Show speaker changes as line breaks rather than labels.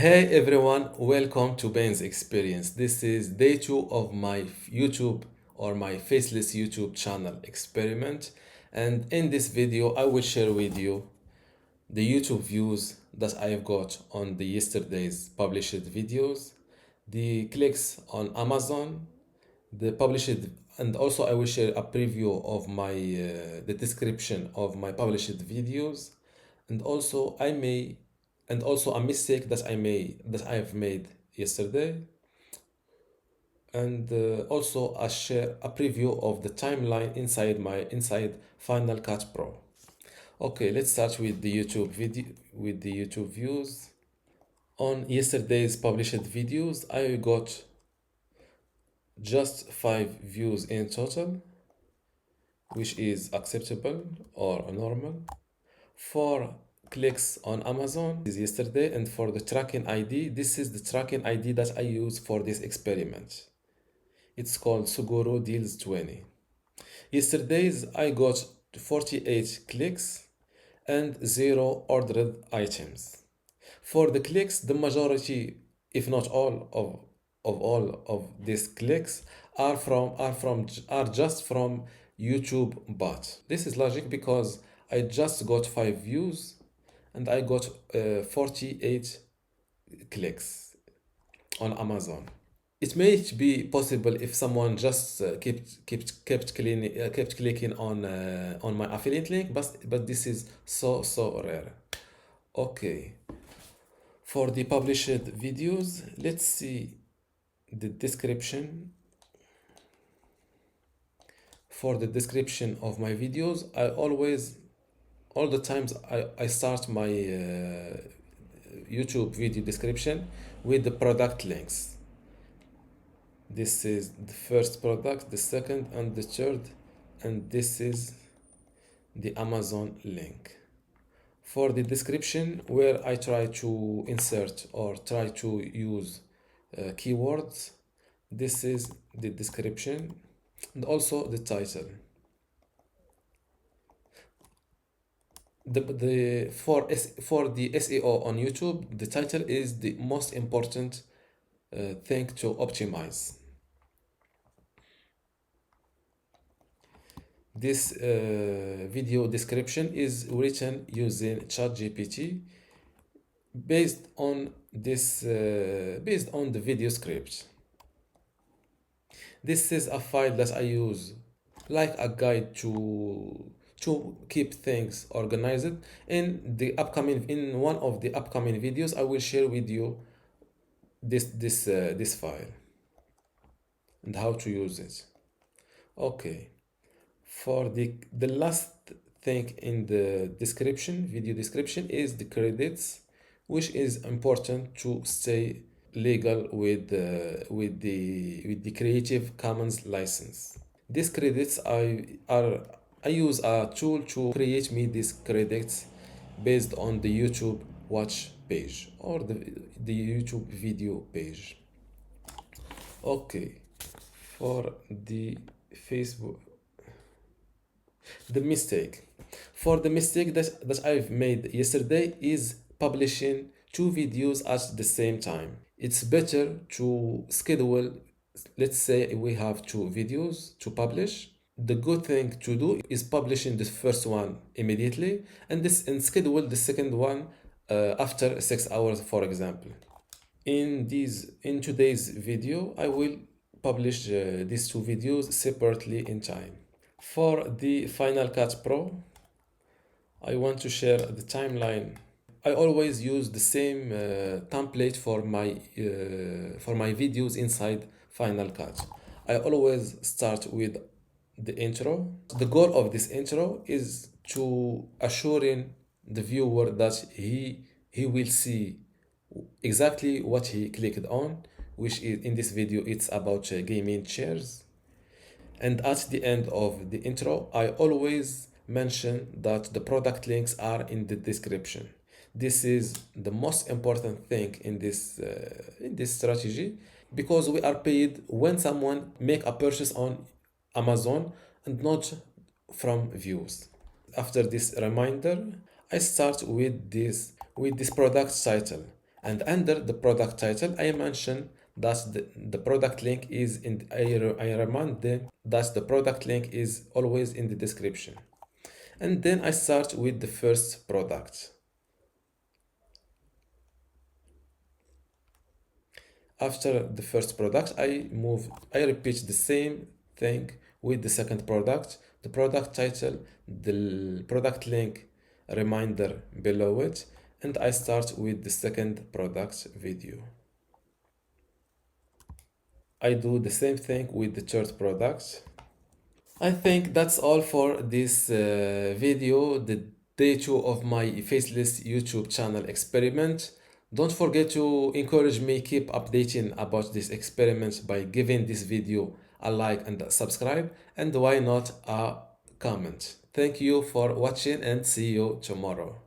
Hey everyone, welcome to Ben's Experience. This is day 2 of my YouTube or my Faceless YouTube channel experiment. And in this video, I will share with you the YouTube views that I've got on the yesterday's published videos, the clicks on Amazon, the published, and also I will share a preview of the description of my published videos, and also a mistake that I've made yesterday, and also I share a preview of the timeline inside Final Cut Pro. Okay, let's start with the YouTube views. On yesterday's published videos, I got just 5 views in total, which is acceptable or normal. 4 clicks on Amazon is yesterday, and for the tracking ID, this is the tracking ID that I use for this experiment. It's called Suguru Deals 20. Yesterday's I got 48 clicks and 0 ordered items. For the clicks, the majority, if not all of these clicks are just from YouTube bot. This is logic because I just got 5 views and I got 48 clicks on Amazon. It may be possible if someone just kept clicking on my affiliate link, but this is so rare. Okay, for the published videos, let's see the description. For the description of my videos, all the times I start my YouTube video description with the product links. This is the first product, the second, and the third, and this is the Amazon link. For the description, where I try to insert or try to use keywords, this is the description and also the title. For the SEO on YouTube, the title is the most important thing to optimize. This video description is written using ChatGPT based on the video script. This is a file that I use like a guide to keep things organized. In one of the upcoming videos, I will share with you this file and how to use it. Okay. For the last thing in the video description is the credits, which is important to stay legal with the Creative Commons license. These credits I use a tool to create me these credits based on the YouTube watch page or the YouTube video page. Okay, for the Facebook. The mistake. For the mistake that I've made yesterday is publishing 2 videos at the same time. It's better to schedule, let's say we have 2 videos to publish. The good thing to do is publishing the first one immediately and schedule the second one after 6 hours, for example. In today's video, I will publish these 2 videos separately in time. For the Final Cut Pro, I want to share the timeline. I always use the same template for my videos inside Final Cut. I always start with the intro. The goal of this intro is to assuring the viewer that he will see exactly what he clicked on, which is in this video it's about gaming chairs. And at the end of the intro, I always mention that the product links are in the description. This is the most important thing in this strategy, because we are paid when someone make a purchase on Amazon and not from views. After this reminder, I start with this product title, And under the product title, I mention that the product link is in, I remind them that the product link is always in the description. And then I start with the first product. After the first product, I repeat the same thing with the second product, the product title, the product link reminder below it, and I start with the second product video. I do the same thing with the third product. I think that's all for this video, the day 2 of my Faceless YouTube channel experiment. Don't forget to encourage me keep updating about this experiment by giving this video a like and a subscribe, and why not a comment. Thank you for watching and see you tomorrow.